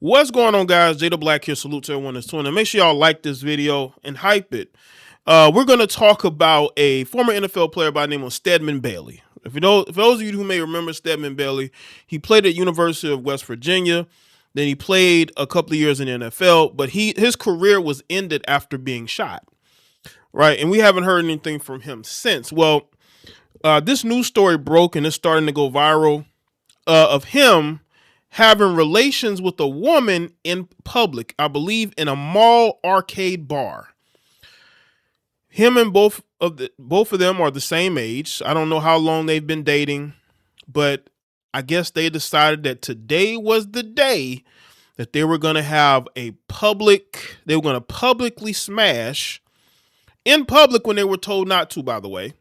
What's going on, guys? JayeDeBlack here. Salute to everyone that's tuning in. Make sure y'all like this video and hype it. We're going to talk about a former NFL player by the name of Stedman Bailey. If those of you who may remember Stedman Bailey, he played at University of West Virginia. Then he played a couple of years in the NFL, but his career was ended after being shot. Right, and we haven't heard anything from him since. Well, this news story broke and it's starting to go viral of him having relations with a woman in public, I believe in a mall arcade bar. Him and both of them are the same age. I don't know how long they've been dating, but I guess they decided that today was the day that they were going to have they were going to publicly smash in public when they were told not to, by the way.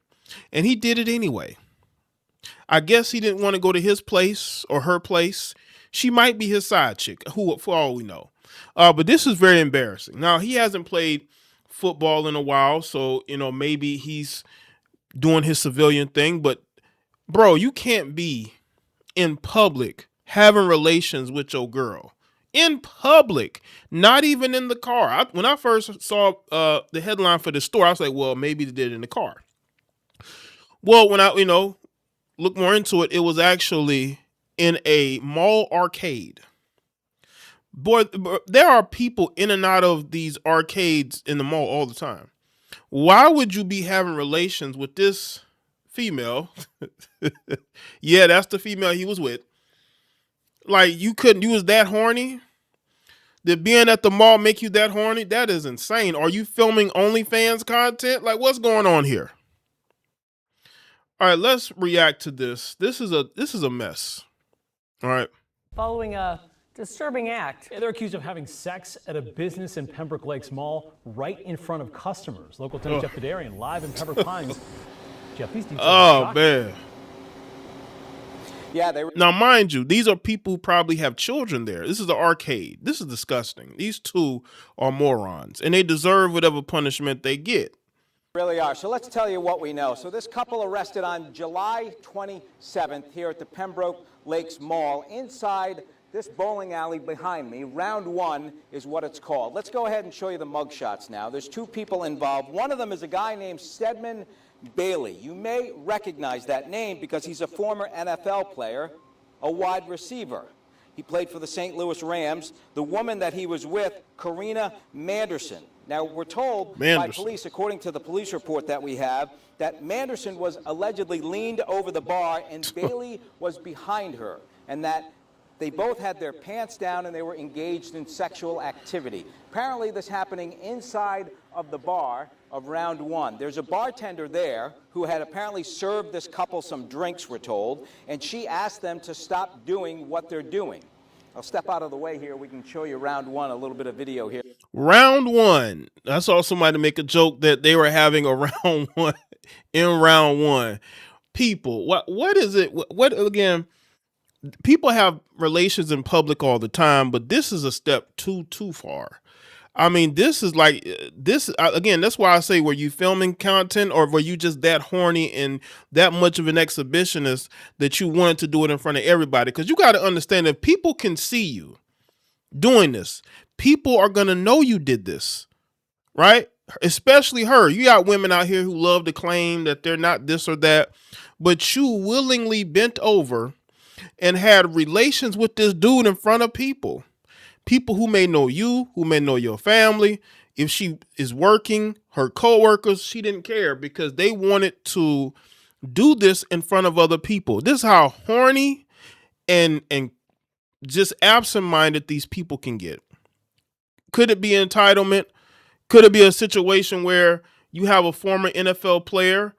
And he did it anyway. I guess he didn't want to go to his place or her place. She might be his side chick, for all we know. But this is very embarrassing. Now, he hasn't played football in a while, so, maybe he's doing his civilian thing. But, bro, you can't be in public having relations with your girl. In public, not even in the car. When I first saw the headline for the story, I was like, well, maybe they did it in the car. Well, when I, look more into it, it was actually in a mall arcade. Boy, there are people in and out of these arcades in the mall all the time. Why would you be having relations with this female? Yeah, that's the female he was with. Like, you was that horny? Did being at the mall make you that horny? That is insane. Are you filming OnlyFans content? Like, what's going on here? All right, let's react to this. This is a mess. All right. Following a disturbing act. They're accused of having sex at a business in Pembroke Lakes Mall right in front of customers. Local 10 Jeff Dedarian live in Pembroke Pines. Jeff, these details are shocking. Man. Yeah, now, mind you, these are people who probably have children there. This is the arcade. This is disgusting. These two are morons, and they deserve whatever punishment they get. Really are. So let's tell you what we know. So this couple arrested on July 27th here at the Pembroke Lakes Mall inside this bowling alley behind me. Round one is what it's called. Let's go ahead and show you the mugshots now. There's two people involved. One of them is a guy named Stedman Bailey. You may recognize that name because he's a former NFL player, a wide receiver. He played for the St. Louis Rams. The woman that he was with, Karina Manderson. Now, we're told by police, according to the police report that we have, that Manderson was allegedly leaned over the bar and Bailey was behind her, and that they both had their pants down and they were engaged in sexual activity. Apparently, this happening inside of the bar of round one. There's a bartender there who had apparently served this couple some drinks, we're told, and she asked them to stop doing what they're doing. I'll step out of the way here. We can show you round one, a little bit of video here. Round one. I saw somebody make a joke that they were having a round one in round one. People, what is it? What again? People have relations in public all the time, but this is a step too far. I mean, this is like this again. That's why I say, were you filming content, or were you just that horny and that much of an exhibitionist that you wanted to do it in front of everybody? Because you got to understand, if people can see you doing this, people are gonna know you did this, right? Especially her. You got women out here who love to claim that they're not this or that, but you willingly bent over and had relations with this dude in front of people. People who may know you, who may know your family. If she is working, her coworkers, she didn't care because they wanted to do this in front of other people. This is how horny and just absent-minded these people can get. Could it be entitlement? Could it be a situation where you have a former NFL player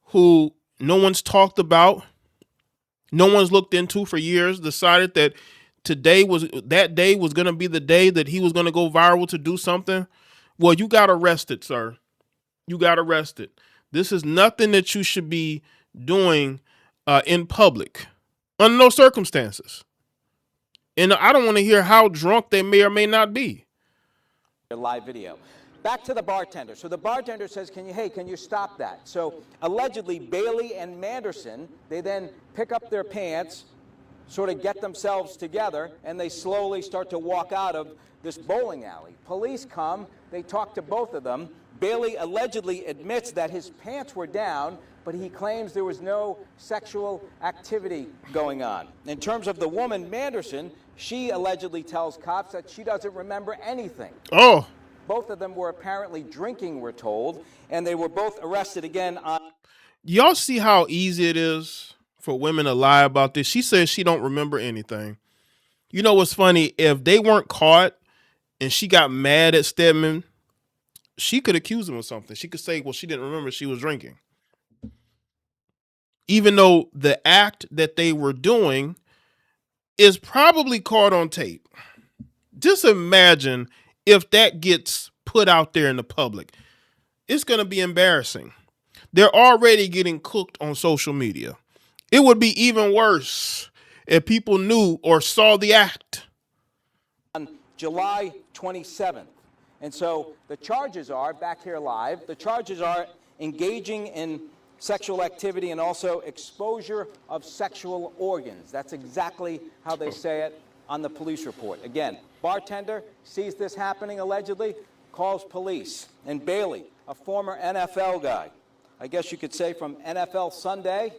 who no one's talked about, no one's looked into for years, decided that that day was going to be the day that he was going to go viral to do something? Well, you got arrested, sir. You got arrested. This is nothing that you should be doing in public under no circumstances. And I don't want to hear how drunk they may or may not be. Live video. Back to the bartender. So the bartender says, can you stop that? So allegedly Bailey and Manderson, they then pick up their pants, sort of get themselves together, and they slowly start to walk out of this bowling alley. Police come, they talk to both of them. Bailey allegedly admits that his pants were down, but he claims there was no sexual activity going on. In terms of the woman, Manderson, she allegedly tells cops that she doesn't remember anything. Oh. Both of them were apparently drinking, we're told, and they were both arrested again on... Y'all see how easy it is for women to lie about this? She says she don't remember anything. You know what's funny? If they weren't caught and she got mad at Stedman, she could accuse him of something. She could say, well, she didn't remember she was drinking. Even though the act that they were doing is probably caught on tape. Just imagine if that gets put out there in the public. It's going to be embarrassing. They're already getting cooked on social media. It would be even worse if people knew or saw the act. On July 27th. And so the charges are, back here live, the charges are engaging in sexual activity and also exposure of sexual organs. That's exactly how they say it on the police report. Again, bartender sees this happening allegedly, calls police. And Bailey, a former NFL guy, I guess you could say from NFL Sunday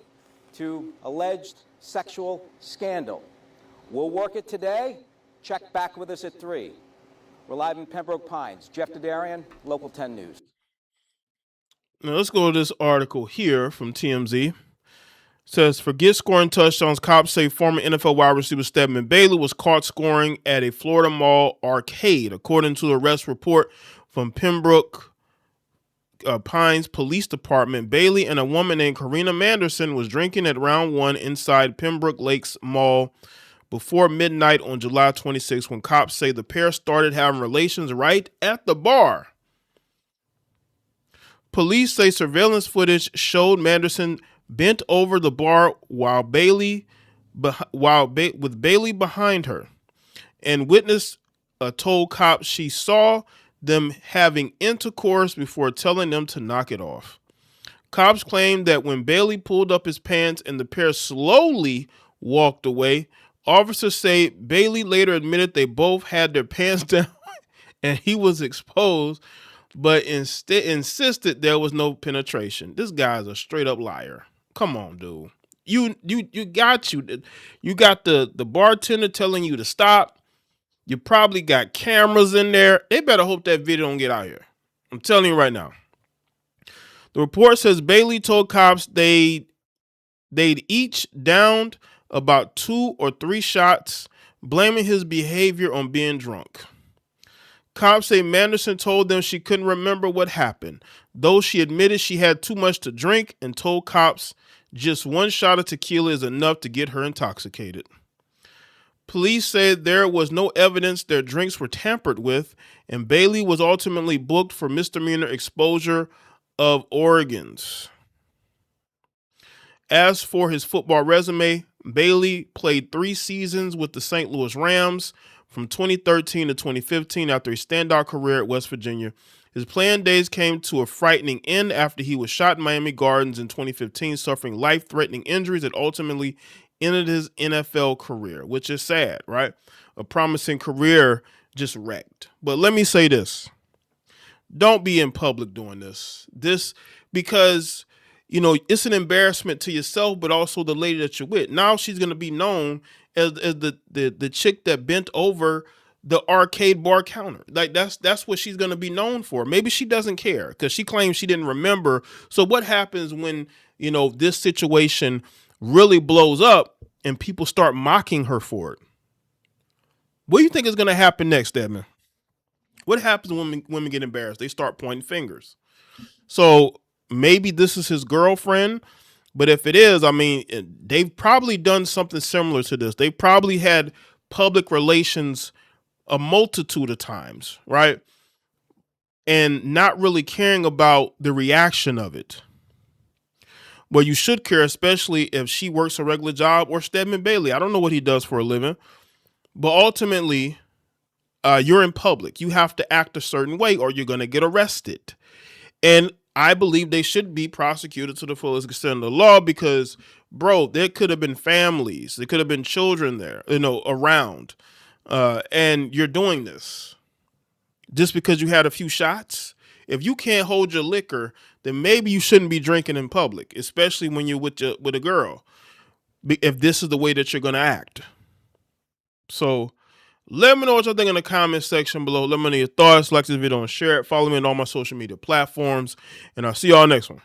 to alleged sexual scandal. We'll work it today. Check back with us at 3. We're live in Pembroke Pines. Jeff Dedarian, Local 10 News. Now let's go to this article here from TMZ. It says, forget scoring touchdowns. Cops say former NFL wide receiver Stedman Bailey was caught scoring at a Florida mall arcade. According to the arrest report from Pembroke Pines Police Department, Bailey and a woman named Karina Manderson was drinking at round 1 inside Pembroke Lakes Mall before midnight on July 26 when cops say the pair started having relations right at the bar. Police say surveillance footage showed Manderson bent over the bar with Bailey behind her, and witness told cops she saw them having intercourse before telling them to knock it off. Cops claimed that when Bailey pulled up his pants and the pair slowly walked away, officers say Bailey later admitted they both had their pants down and he was exposed, but instead insisted there was no penetration. This guy's a straight up liar. Come on, dude. You got the bartender telling you to stop. You probably got cameras in there. They better hope that video don't get out here. I'm telling you right now. The report says Bailey told cops they'd each downed about 2 or 3 shots, blaming his behavior on being drunk. Cops say Manderson told them she couldn't remember what happened, though she admitted she had too much to drink and told cops just 1 shot of tequila is enough to get her intoxicated. Police said there was no evidence their drinks were tampered with, and Bailey was ultimately booked for misdemeanor exposure of organs. As for his football resume, Bailey played 3 seasons with the St. Louis Rams from 2013 to 2015 after a standout career at West Virginia. His playing days came to a frightening end after he was shot in Miami Gardens in 2015, suffering life-threatening injuries that ultimately ended his NFL career, which is sad, right? A promising career just wrecked. But let me say this. Don't be in public doing this. Because it's an embarrassment to yourself, but also the lady that you're with. Now she's going to be known as the chick that bent over the arcade bar counter. Like that's what she's going to be known for. Maybe she doesn't care because she claims she didn't remember. So what happens when, this situation really blows up and people start mocking her for it? What do you think is going to happen next, Stedman? What happens when women get embarrassed? They start pointing fingers. So maybe this is his girlfriend, but if it is, they've probably done something similar to this. They probably had public relations a multitude of times, right? And not really caring about the reaction of it. Well, you should care, especially if she works a regular job or Stedman Bailey. I don't know what he does for a living, but ultimately, you're in public. You have to act a certain way or you're going to get arrested. And I believe they should be prosecuted to the fullest extent of the law because, bro, there could have been families, there could have been children there, around, and you're doing this just because you had a few shots. If you can't hold your liquor, then maybe you shouldn't be drinking in public, especially when you're with a girl. If this is the way that you're gonna act, so let me know what y'all think in the comment section below. Let me know your thoughts. Like this video and share it. Follow me on all my social media platforms, and I'll see y'all next one.